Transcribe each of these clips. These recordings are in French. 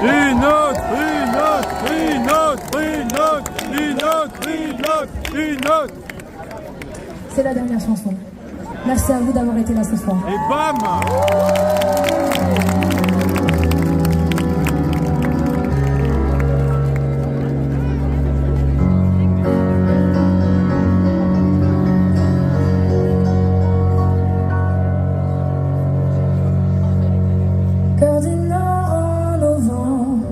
Une autre, une autre, une autre, une autre, une autre, une autre, une autre. C'est la dernière chanson. Merci à vous d'avoir été là ce soir. Et bam! Cœur du Nord en novembre,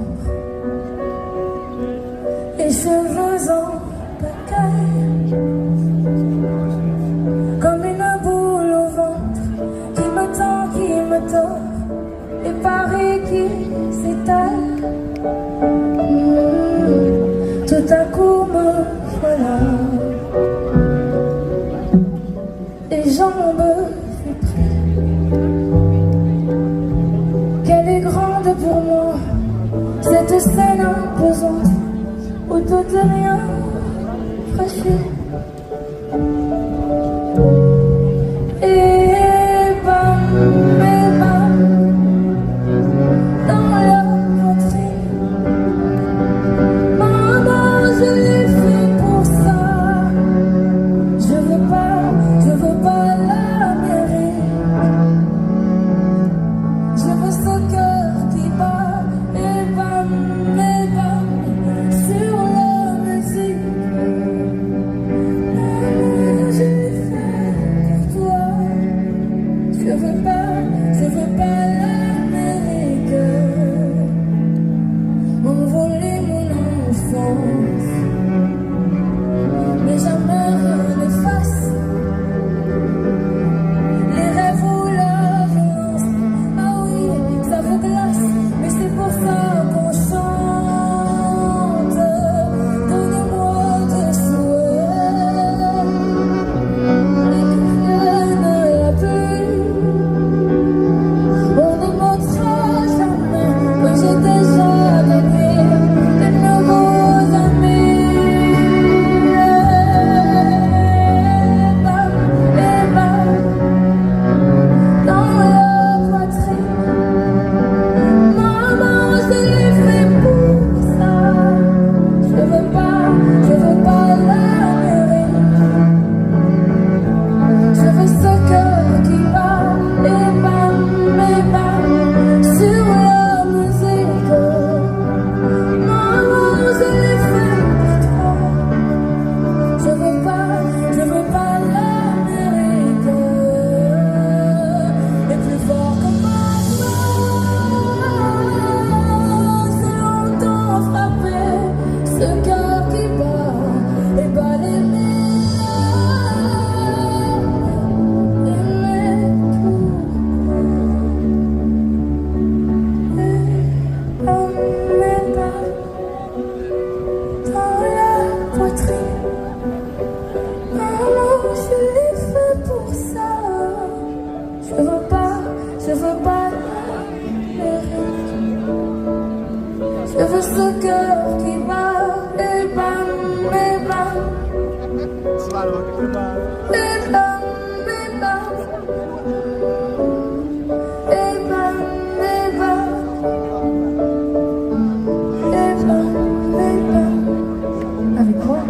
les cheveux en pacaille, comme une boule au ventre qui me tord, et Paris qui s'étale. Tout à coup me voilà, les jambes flétries. Qu'elle est grande pour moi, cette scène imposante où tout est rien fraîché. Et bam, dans la poitrine. Maman, je l'ai fait pour ça. Je veux pas l'Amérique. Je veux ce cœur qui bat. Et bam, sur la musique. Maman, je l'ai fait pour toi. Je veux pas l'Amérique. M'envoler mon enfance, mais jamais rien n'efface les rêves ou la violence. Ah oui, ça vous glace, mais c'est pour ça qu'on chante. Donnez-moi des souhaits et que vienne la pluie. On ne montrera jamais que j'ai déjà gagné de nouveaux amis. Et bam, dans la poitrine. Maman, je l'ai fait pour ça. Je veux pas l'Amérique. Je veux ce cœur qui bat. Et bam, sur la musique. Maman, je l'ai fait pour toi. Je veux pas l'Amérique. Et plus fort que moi, c'est longtemps frappé ce cœur qui bat. Et bat les miens. Dans la poitrine. Maman, je l'ai fait pour ça. Je veux pas l'Amérique. Je veux ce cœur qui bat. Et bam, et bam, et bam, et bam, et bam, et bam, et bam, et bam. Avec quoi?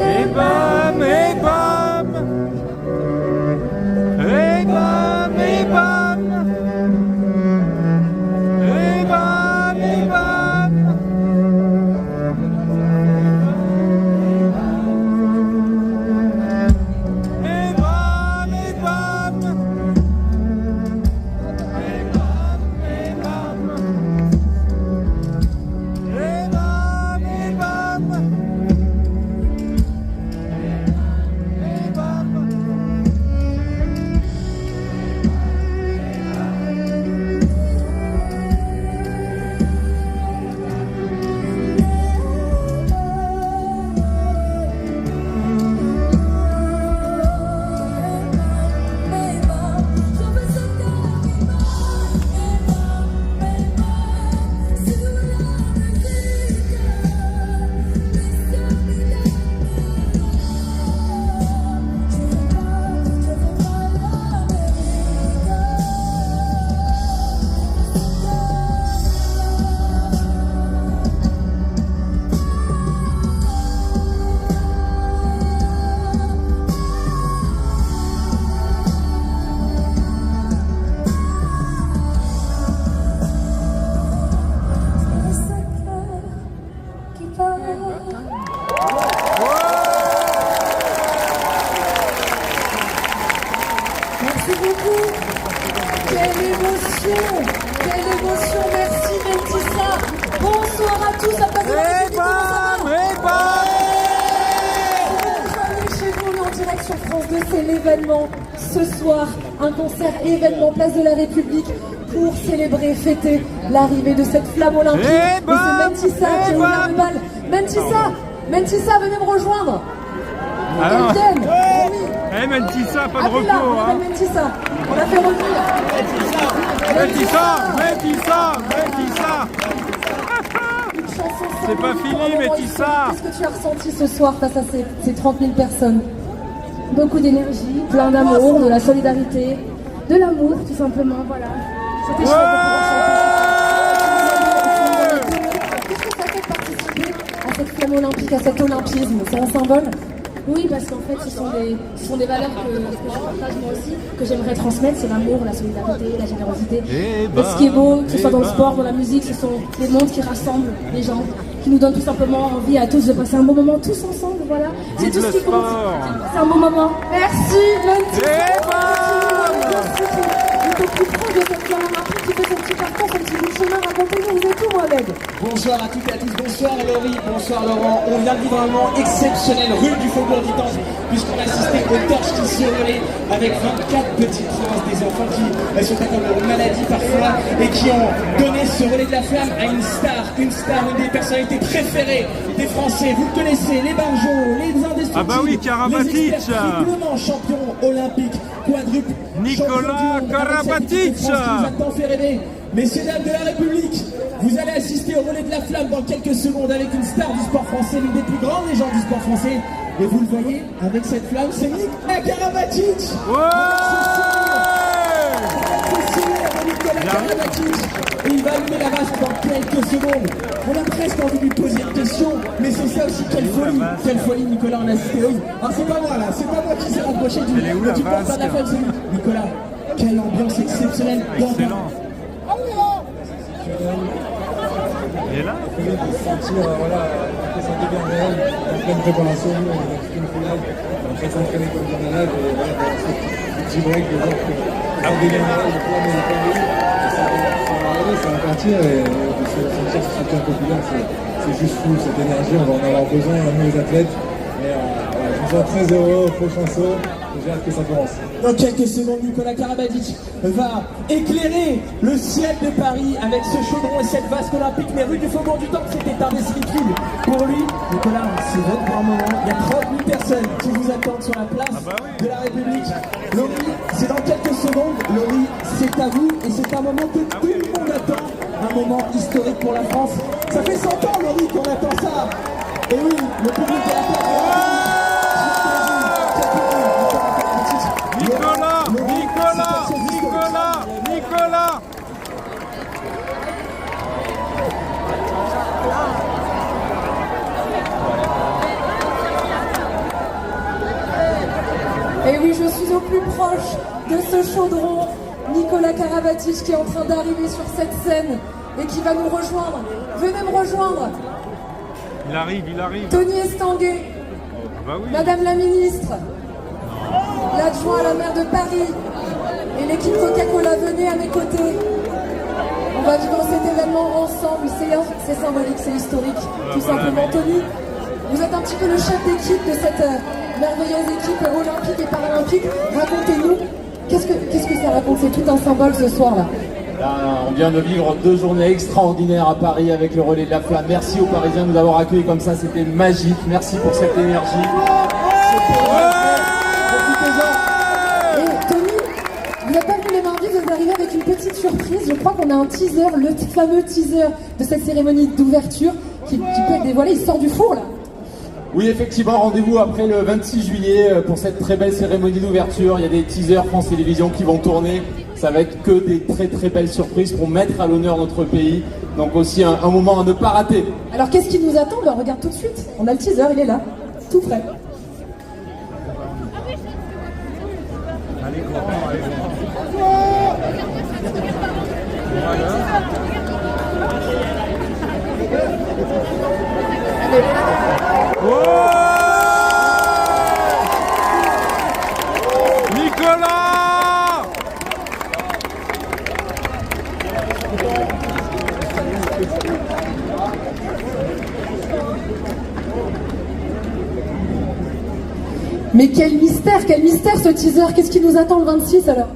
Et bam, et bam. Et bam, et bam. Et bam, et bam. tous à place de la République. Chez vous, on est en direct sur France 2, c'est l'événement ce soir, un concert événement Place de la République pour célébrer, fêter l'arrivée de cette flamme olympique. Et c'est Mentissa qui a ouvert le bal. Mentissa, venez me rejoindre. Alors, Mentissa, pas de repos. Hein. Mentissa, on l'a fait revenir. Mentissa. C'est pas fini, Mentissa. Qu'est-ce que tu as ressenti ce soir face à ces 30 000 personnes? Beaucoup d'énergie, plein d'amour, de la solidarité, de l'amour, tout simplement, voilà. C'était chouette de pouvoir chanter. Qu'est-ce que ça fait de participer à cette flamme olympique, à cet olympisme? C'est un symbole? Oui, parce qu'en fait, ce sont des valeurs que je partage moi aussi, que j'aimerais transmettre, c'est l'amour, la solidarité, la générosité. Et ce qui est beau, que ce soit dans le sport, dans la musique, ce sont les mondes qui rassemblent les gens, qui nous donnent tout simplement envie à tous de passer un bon moment tous ensemble, voilà. C'est tout ce qui compte. C'est un bon moment. Merci, Au plus proche de cette flamme olympique qui fait son petit parcours, son petit bout de chemin, racontez-nous, vous êtes où, Mohamed? Bonsoir à toutes et à tous, bonsoir Laurie, bonsoir Laurent. On vient de vivre un moment exceptionnel rue du Faubourg du Temple, puisqu'on a assisté aux torches qui s'envolaient avec 24 petites princes, des enfants qui sont atteints de maladie parfois et qui ont donné ce relais de la flamme à une star, une des personnalités préférées des Français. Vous le connaissez, les Barjots, les indestructibles, ah bah oui, Karabatic, les experts triplement champions olympiques, quadruple Nicolas Karabatic. Qui nous a tant fait rêver. Messieurs, dames de la République, vous allez assister au relais de la flamme dans quelques secondes avec une star du sport français, l'une des plus grandes légendes du sport français. Et vous le voyez, avec cette flamme, c'est Nicolas Karabatic. Et il va allumer la vache dans quelques secondes. On a presque envie de lui poser une question, mais c'est ça aussi, quelle folie Nicolas en a assisté. Alors c'est pas moi là, c'est pas moi qui s'est rapproché du porte de la flamme, c'est lui. Nicolas, quelle ambiance exceptionnelle. Il est là. Il faut se sentir, après ça devient réel, en pleine préparation, on a fait une finale, on va s'entraîner comme des malades, et voilà, ce petit break de voir que ça devient réel, le plan est tombé, ça va partir, et de se sentir ce soutien populaire, c'est juste fou, cette énergie, on va en avoir besoin, nous les athlètes, et je me sens très heureux au prochain saut. J'ai hâte que ça commence. Dans quelques secondes, Nicolas Karabatic va éclairer le ciel de Paris avec ce chaudron et cette vasque olympique. Mais rue du Faubourg du Temple, c'était indescriptible. Pour lui, Nicolas, c'est votre grand moment. Il y a 30 000 personnes qui vous attendent sur la place de la République. Laurie, c'est dans quelques secondes. Laurie, c'est à vous et c'est un moment que tout le monde attend. Un moment historique pour la France. Ça fait 100 ans, Laurie, qu'on attend ça. Et oui, le public de la place. Nicolas. Et oui, je suis au plus proche de ce chaudron, Nicolas Karabatic, qui est en train d'arriver sur cette scène et qui va nous rejoindre. Venez me rejoindre. Il arrive. Tony Estanguet, Madame la ministre, l'adjoint à la maire de Paris et l'équipe Coca-Cola, venez à mes côtés. On va vivre cet événement ensemble, c'est symbolique, c'est historique, tout simplement. Tony, vous êtes un petit peu le chef d'équipe de cette merveilleuse équipe olympique et paralympique. Racontez-nous, qu'est-ce que ça raconte? C'est tout un symbole ce soir-là. On vient de vivre 2 journées extraordinaires à Paris avec le relais de la flamme. Merci aux Parisiens de nous avoir accueillis comme ça, c'était magique. Merci pour cette énergie. Et Tony, vous n'êtes pas venu les mardis, vous êtes arrivé avec une petite surprise. Je crois qu'on a un teaser, le fameux teaser de cette cérémonie d'ouverture qui peut être dévoilé. Il sort du four là. Oui, effectivement, rendez-vous après le 26 juillet pour cette très belle cérémonie d'ouverture. Il y a des teasers France Télévisions qui vont tourner. Ça va être que des très très belles surprises pour mettre à l'honneur notre pays. Donc aussi un moment à ne pas rater. Alors qu'est-ce qui nous attend? On regarde tout de suite. On a le teaser, il est là, tout prêt. Nicolas! Mais quel mystère ce teaser. Qu'est-ce qui nous attend le 26 alors?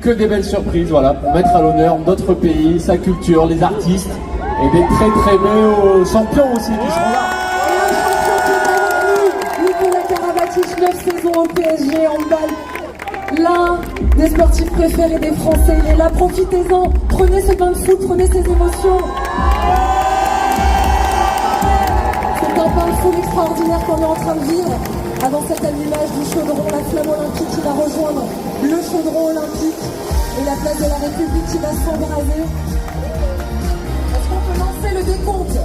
Que des belles surprises, voilà, pour mettre à l'honneur notre pays, sa culture, les artistes et des très très beaux champions aussi qui seront là. Et un champion qui est avec nous, Nicolas Karabatic, 9 saisons au PSG en balle. L'un des sportifs préférés des Français, il est là, profitez-en, prenez ce bain de foot, prenez ces émotions. C'est un bain de foot extraordinaire qu'on est en train de vivre. Avant cet allumage du chaudron, la flamme olympique qui va rejoindre le chaudron olympique et la place de la République qui va s'embraser. Est-ce qu'on peut lancer le décompte?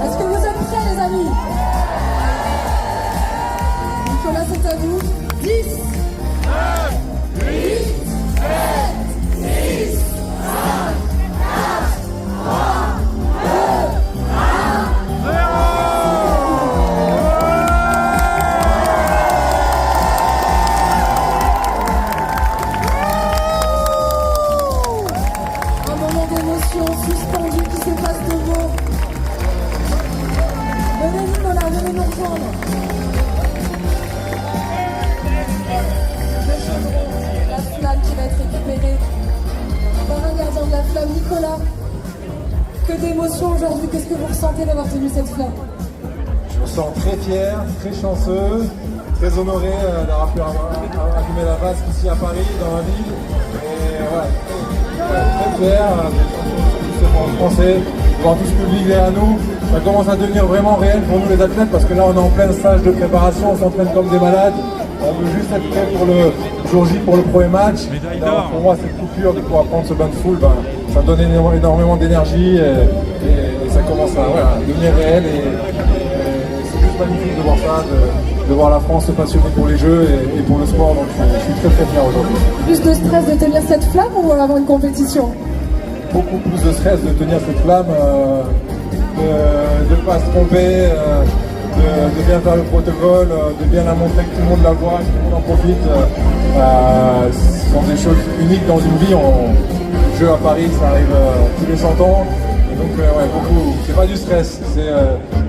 Est-ce que vous êtes prêts les amis? Nicolas, c'est à vous. 10, 9, 8, 7, 6, 5, 4, 3, 2, 1. Suspendu qui s'efface de mots. Venez Nicolas, venez nous rejoindre. Le chaudron, la flamme qui va être récupérée par un gardien de la flamme. Nicolas, que d'émotion aujourd'hui, qu'est-ce que vous ressentez d'avoir tenu cette flamme? Je me sens très fier, très chanceux, très honoré d'avoir pu allumer la vasque ici à Paris, dans ma ville. Et voilà, très fier. Français, voir tout ce public derrière nous, ça commence à devenir vraiment réel pour nous les athlètes parce que là on est en plein stage de préparation, on s'entraîne comme des malades, on veut juste être prêt pour le jour J pour le premier match. Alors, pour moi cette coupure de pouvoir prendre ce bain de foule, ça donne énormément d'énergie et ça commence à devenir réel et c'est juste magnifique de voir ça, de voir la France se passionner pour les Jeux et pour le sport, donc je suis très très fier aujourd'hui. Plus de stress de tenir cette flamme ou avant une compétition? Beaucoup plus de stress de tenir cette flamme, de ne pas se tromper, de bien faire le protocole, de bien la montrer, que tout le monde la voit, que tout le monde en profite. Ce sont des choses uniques dans une vie. Le jeu à Paris, ça arrive tous les 100 ans. Et donc, beaucoup. C'est pas du stress,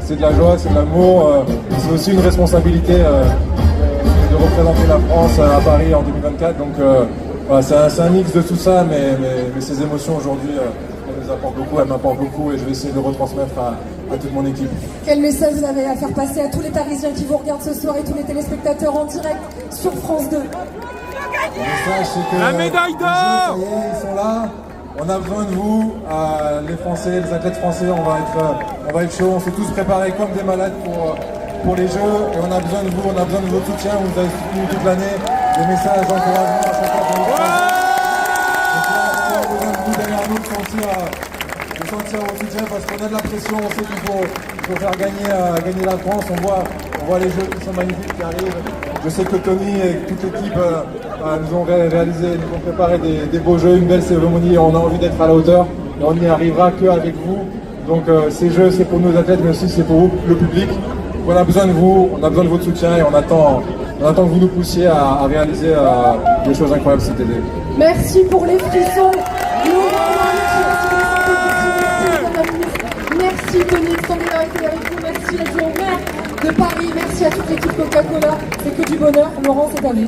c'est de la joie, c'est de l'amour. C'est aussi une responsabilité de représenter la France à Paris en 2024. Donc, voilà, c'est un mix de tout ça, mais ces émotions aujourd'hui, elles nous apportent beaucoup, elles m'apportent beaucoup et je vais essayer de le retransmettre à toute mon équipe. Quel message vous avez à faire passer à tous les Parisiens qui vous regardent ce soir et tous les téléspectateurs en direct sur France 2? Le message, c'est que la médaille d'or, ça y est, ils sont là. On a besoin de vous, les Français, les athlètes français, on va être chaud, on s'est tous préparés comme des malades pour les Jeux et on a besoin de vous, on a besoin de votre soutien, vous nous avez soutenu toute l'année, des messages d'encouragement à chaque fois que vous faites. Donc là, on a besoin de vous derrière nous, de sentir votre soutien parce qu'on a de la pression, on sait qu'il faut faire gagner la France, on voit les Jeux qui sont magnifiques qui arrivent. Je sais que Tony et toute l'équipe nous ont réalisé, nous ont préparé des beaux jeux, une belle cérémonie, on a envie d'être à la hauteur et on n'y arrivera qu'avec vous. Donc ces jeux, c'est pour nos athlètes, mais aussi c'est pour vous, le public. On a besoin de vous, on a besoin de votre soutien et on attend que vous nous poussiez à réaliser des choses incroyables cet été. Merci pour les frissons. Merci Tony Xander d'avoir été avec nous. Merci à Jean-Maire de Paris. Merci à toute l'équipe Coca-Cola. C'est que du bonheur. Laurent, c'est à vous.